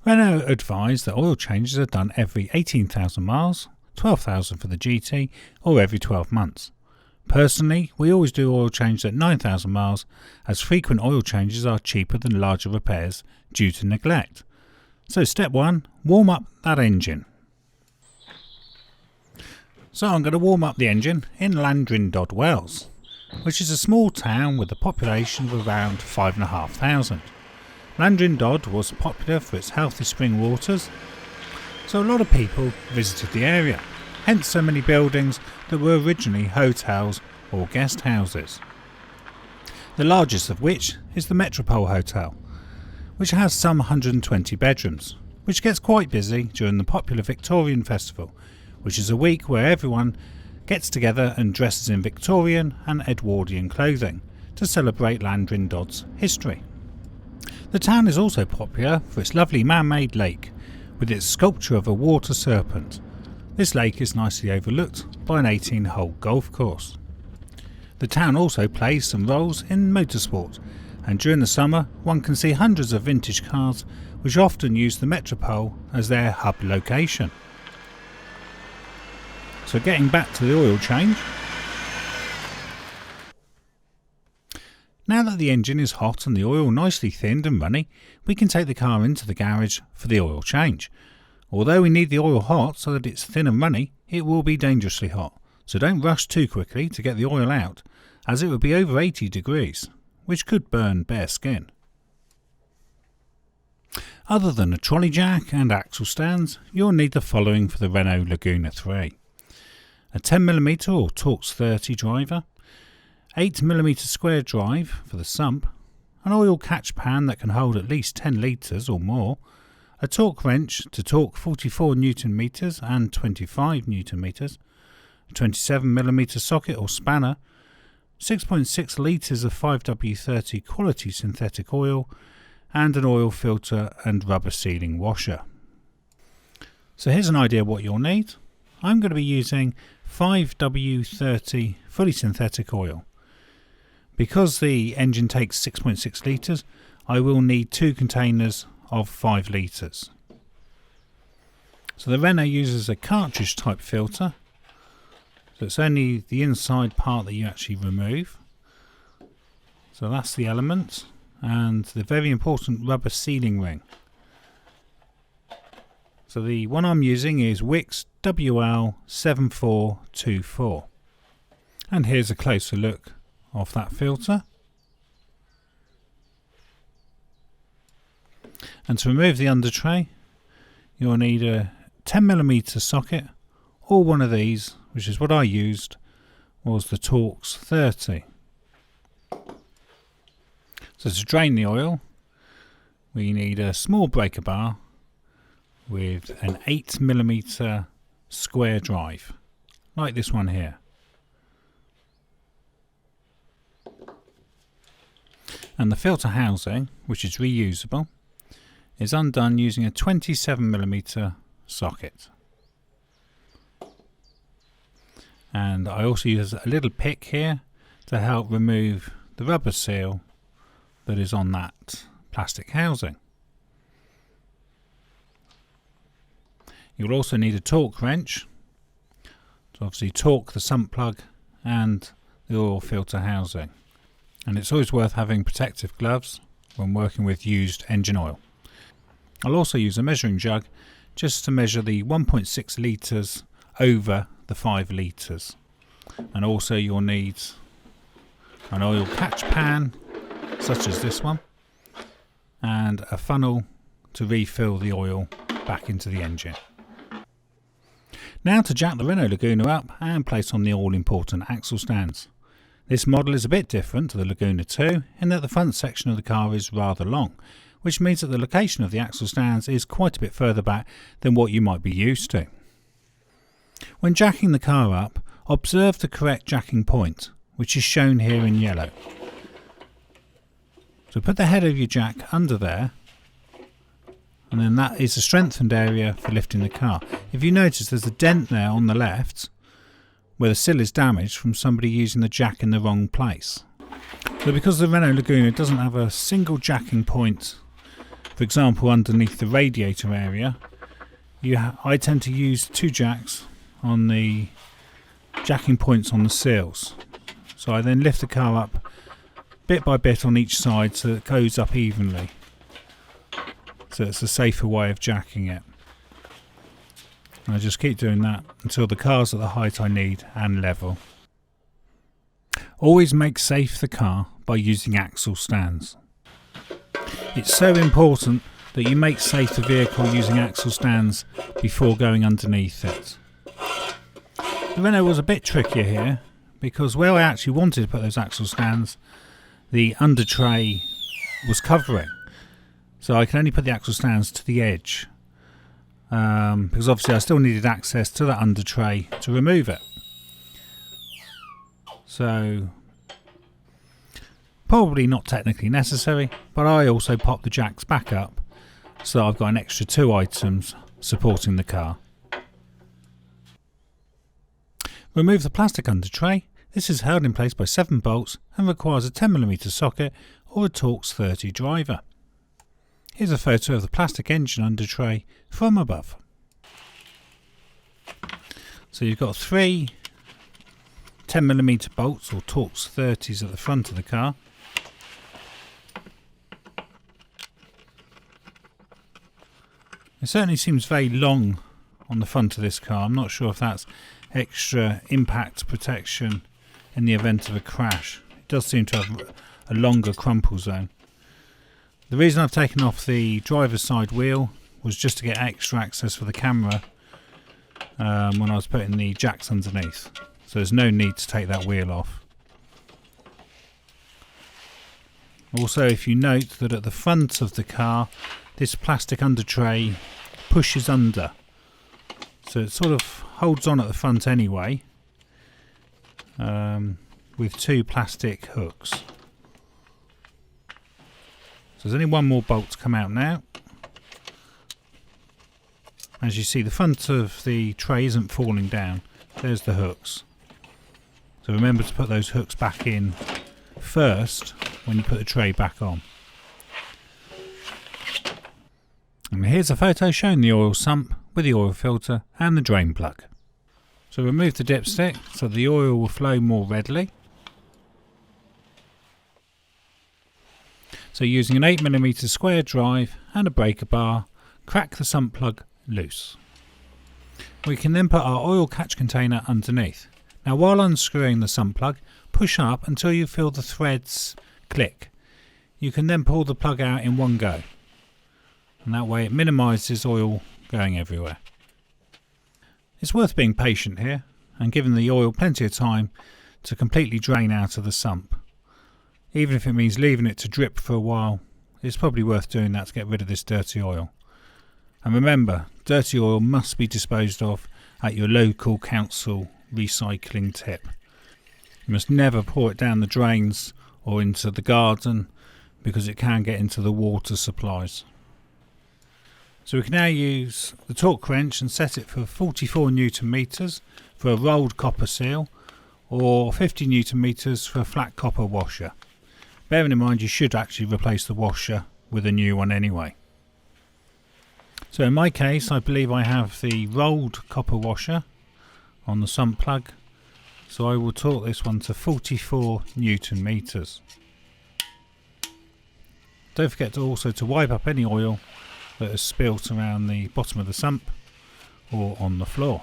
Renault advised that oil changes are done every 18,000 miles, 12,000 for the GT, or every 12 months. Personally, we always do oil changes at 9,000 miles, as frequent oil changes are cheaper than larger repairs due to neglect. So step 1, warm up that engine. So I'm going to warm up the engine in Llandrindod, Wales, which is a small town with a population of around 5,500. Llandrindod was popular for its healthy spring waters, so a lot of people visited the area, hence so many buildings that were originally hotels or guest houses. The largest of which is the Metropole Hotel, which has some 120 bedrooms, which gets quite busy during the popular Victorian Festival, which is a week where everyone gets together and dresses in Victorian and Edwardian clothing to celebrate Llandrindod's history. The town is also popular for its lovely man-made lake, with its sculpture of a water serpent. This lake is nicely overlooked by an 18-hole golf course. The town also plays some roles in motorsport, and during the summer one can see hundreds of vintage cars which often use the Metropole as their hub location. So getting back to the oil change. Now that the engine is hot and the oil nicely thinned and runny, we can take the car into the garage for the oil change. Although we need the oil hot so that it's thin and runny, it will be dangerously hot, so don't rush too quickly to get the oil out, as it will be over 80 degrees, which could burn bare skin. Other than a trolley jack and axle stands, you'll need the following for the Renault Laguna 3. A 10mm or Torx 30 driver, 8mm square drive for the sump, an oil catch pan that can hold at least 10 litres or more, a torque wrench to torque 44 Nm and 25 Nm, a 27mm socket or spanner, 6.6 litres of 5W30 quality synthetic oil, and an oil filter and rubber sealing washer. So here's an idea what you'll need. I'm going to be using 5W30 fully synthetic oil. Because the engine takes 6.6 litres, I will need 2 containers of 5 litres. So the Renault uses a cartridge type filter, so it's only the inside part that you actually remove. So that's the element, and the very important rubber sealing ring. So the one I'm using is Wix WL7424, and here's a closer look of that filter. And to remove the undertray, you'll need a 10mm socket, or one of these, which is what I used, was the Torx 30. So to drain the oil, we need a small breaker bar with an 8mm square drive, like this one here. And the filter housing, which is reusable, is undone using a 27mm socket. And I also use a little pick here to help remove the rubber seal that is on that plastic housing. You'll also need a torque wrench to obviously torque the sump plug and the oil filter housing. And it's always worth having protective gloves when working with used engine oil. I'll also use a measuring jug just to measure the 1.6 litres over the 5 litres. And also you'll need an oil catch pan such as this one, and a funnel to refill the oil back into the engine. Now to jack the Renault Laguna up and place on the all important axle stands. This model is a bit different to the Laguna 2 in that the front section of the car is rather long, which means that the location of the axle stands is quite a bit further back than what you might be used to. When jacking the car up, observe the correct jacking point, which is shown here in yellow. So put the head of your jack under there, and then that is a strengthened area for lifting the car. If you notice, there's a dent there on the left where the sill is damaged from somebody using the jack in the wrong place. So because the Renault Laguna doesn't have a single jacking point For example, underneath the radiator area, I tend to use 2 jacks on the jacking points on the seals. So I then lift the car up bit by bit on each side so it goes up evenly. So it's a safer way of jacking it. And I just keep doing that until the car's at the height I need and level. Always make safe the car by using axle stands. It's so important that you make safe the vehicle using axle stands before going underneath it. The Renault was a bit trickier here because where I actually wanted to put those axle stands, the Undertray was covering. So I can only put the axle stands to the edge. Because obviously I still needed access to that Undertray to remove it. So probably not technically necessary, but I also popped the jacks back up so I've got an extra 2 items supporting the car. Remove the plastic Undertray. This is held in place by 7 bolts and requires a 10mm socket or a Torx 30 driver. Here's a photo of the plastic engine Undertray from above. So you've got 3 10mm bolts or Torx 30s at the front of the car. It certainly seems very long on the front of this car. I'm not sure if that's extra impact protection in the event of a crash. It does seem to have a longer crumple zone. The reason I've taken off the driver's side wheel was just to get extra access for the camera when I was putting the jacks underneath. So there's no need to take that wheel off. Also, if you note that at the front of the car, this plastic Undertray pushes under. So it sort of holds on at the front anyway, with 2 plastic hooks. So there's only 1 more bolt to come out now. As you see, the front of the tray isn't falling down. There's the hooks. So remember to put those hooks back in first when you put the tray back on. And here's a photo showing the oil sump with the oil filter and the drain plug. So remove the dipstick so the oil will flow more readily. So using an 8mm square drive and a breaker bar, crack the sump plug loose. We can then put our oil catch container underneath. Now while unscrewing the sump plug, push up until you feel the threads click. You can then pull the plug out in one go. And that way it minimises oil going everywhere. It's worth being patient here and giving the oil plenty of time to completely drain out of the sump. Even if it means leaving it to drip for a while, it's probably worth doing that to get rid of this dirty oil. And remember, dirty oil must be disposed of at your local council recycling tip. You must never pour it down the drains or into the garden because it can get into the water supplies. So we can now use the torque wrench and set it for 44 Newton meters for a rolled copper seal or 50 Newton meters for a flat copper washer. Bearing in mind you should actually replace the washer with a new one anyway. So in my case I believe I have the rolled copper washer on the sump plug, so I will torque this one to 44 Newton meters. Don't forget to wipe up any oil that has spilt around the bottom of the sump or on the floor.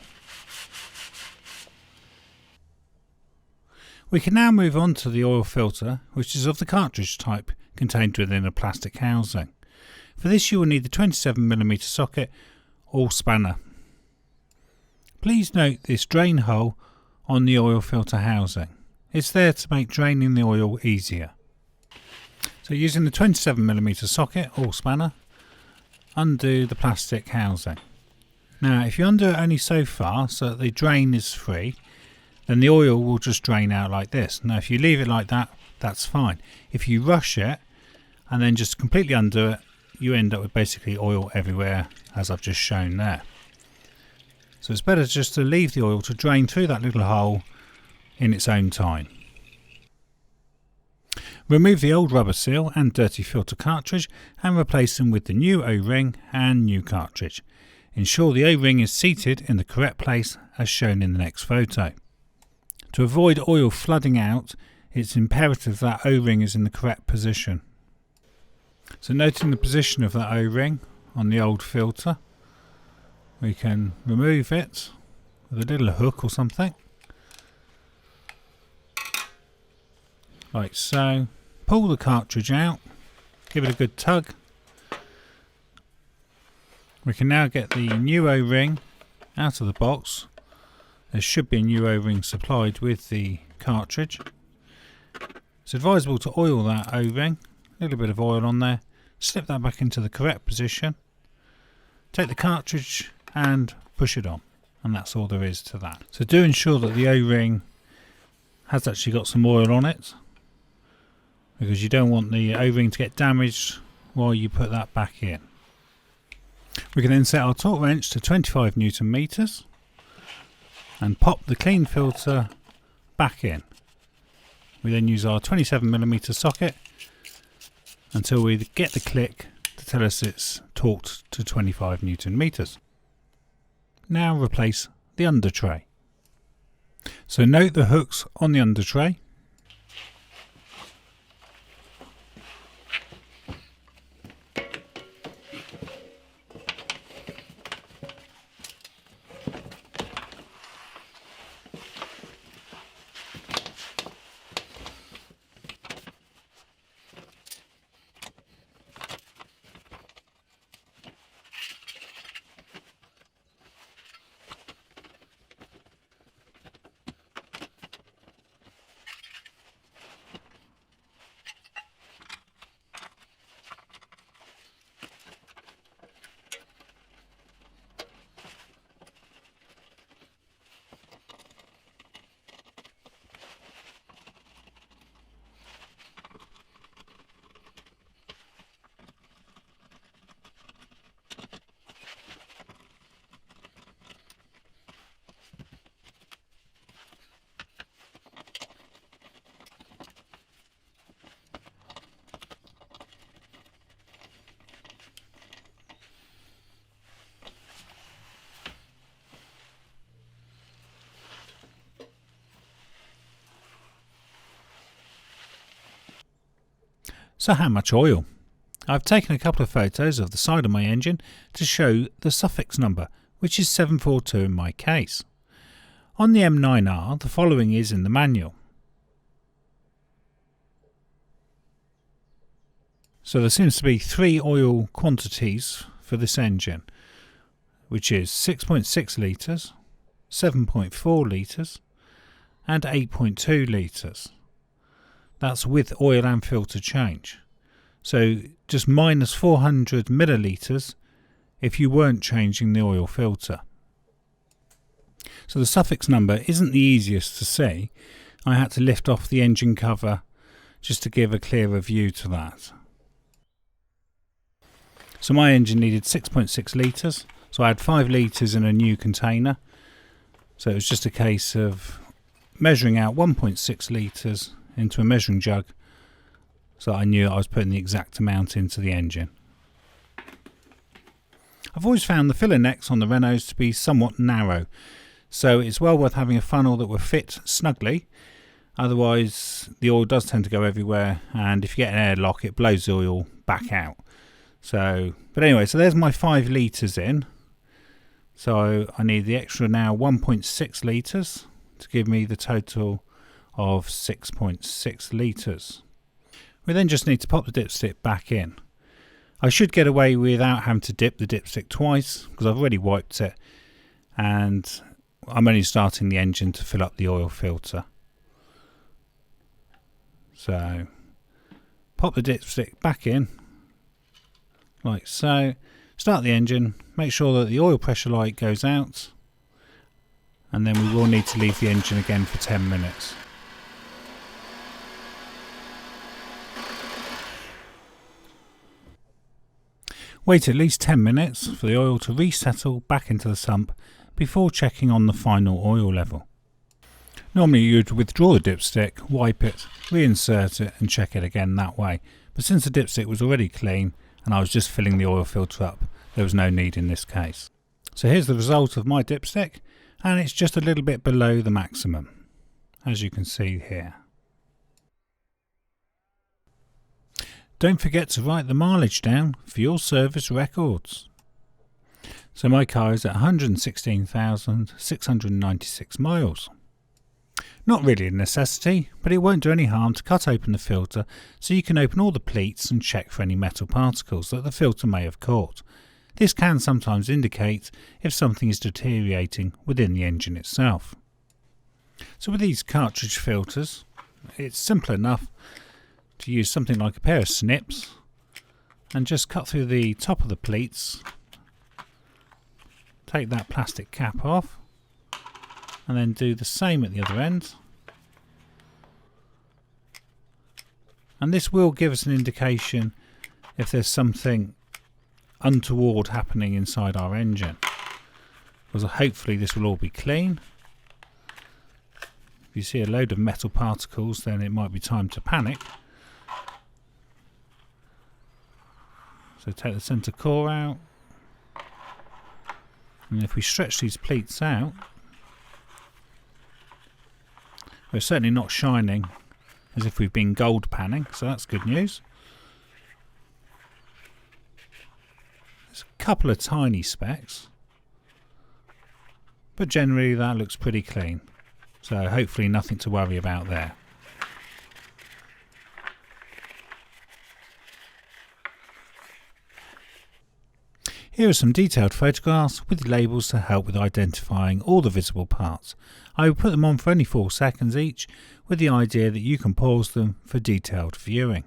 We can now move on to the oil filter, which is of the cartridge type contained within a plastic housing. For this you will need the 27mm socket or spanner. Please note this drain hole on the oil filter housing. It's there to make draining the oil easier. So using the 27mm socket or spanner, undo the plastic housing. Now if you undo it only so far so that the drain is free, then the oil will just drain out like this. Now if you leave it like that, that's fine. If you rush it and then just completely undo it, you end up with basically oil everywhere, as I've just shown there. So it's better just to leave the oil to drain through that little hole in its own time. Remove the old rubber seal and dirty filter cartridge and replace them with the new O-ring and new cartridge. Ensure the O-ring is seated in the correct place as shown in the next photo. To avoid oil flooding out, it's imperative that O-ring is in the correct position. So noting the position of that O-ring on the old filter, we can remove it with a little hook or something, like so. Pull the cartridge out, give it a good tug. We can now get the new O-ring out of the box. There should be a new O-ring supplied with the cartridge. It's advisable to oil that O-ring, a little bit of oil on there, slip that back into the correct position, take the cartridge and push it on, and that's all there is to that. So do ensure that the O-ring has actually got some oil on it, because you don't want the O-ring to get damaged while you put that back in. We can then set our torque wrench to 25 Newton meters and pop the clean filter back in. We then use our 27mm socket until we get the click to tell us it's torqued to 25 Newton meters. Now replace the undertray. So note the hooks on the undertray. So how much oil? I've taken a couple of photos of the side of my engine to show the suffix number, which is 742 in my case. On the M9R, the following is in the manual. So there seems to be 3 oil quantities for this engine, which is 6.6 litres, 7.4 litres and 8.2 litres. That's with oil and filter change. So just minus 400 millilitres if you weren't changing the oil filter. So the suffix number isn't the easiest to see. I had to lift off the engine cover just to give a clearer view to that. So my engine needed 6.6 litres, so I had 5 litres in a new container. So it was just a case of measuring out 1.6 litres into a measuring jug, so I knew I was putting the exact amount into the engine. I've always found the filler necks on the Renaults to be somewhat narrow, so it's well worth having a funnel that will fit snugly. Otherwise the oil does tend to go everywhere, and if you get an airlock it blows the oil back out. But anyway, so there's my 5 litres in. So I need the extra now 1.6 litres to give me the total of 6.6 litres. We then just need to pop the dipstick back in. I should get away without having to dip the dipstick twice because I've already wiped it, and I'm only starting the engine to fill up the oil filter. So pop the dipstick back in like so, start the engine, make sure that the oil pressure light goes out, and then we will need to leave the engine again for 10 minutes. Wait at least 10 minutes for the oil to resettle back into the sump before checking on the final oil level. Normally you'd withdraw the dipstick, wipe it, reinsert it and check it again that way, but since the dipstick was already clean and I was just filling the oil filter up, there was no need in this case. So here's the result of my dipstick, and it's just a little bit below the maximum, as you can see here. Don't forget to write the mileage down for your service records. So my car is at 116,696 miles. Not really a necessity, but it won't do any harm to cut open the filter so you can open all the pleats and check for any metal particles that the filter may have caught. This can sometimes indicate if something is deteriorating within the engine itself. So with these cartridge filters, it's simple enough to use something like a pair of snips and just cut through the top of the pleats, take that plastic cap off, and then do the same at the other end. And this will give us an indication if there's something untoward happening inside our engine, because hopefully this will all be clean. If you see a load of metal particles, then it might be time to panic. So take the centre core out, and if we stretch these pleats out, they're certainly not shining as if we've been gold panning, so that's good news. There's a couple of tiny specks, but generally that looks pretty clean, so hopefully nothing to worry about there. Here are some detailed photographs with labels to help with identifying all the visible parts. I will put them on for only 4 seconds each, with the idea that you can pause them for detailed viewing.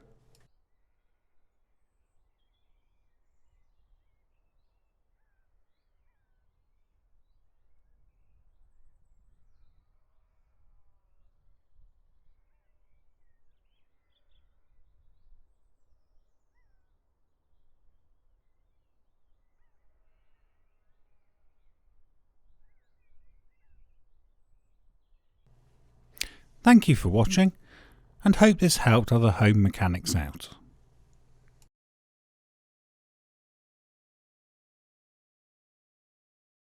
Thank you for watching, and hope this helped other home mechanics out.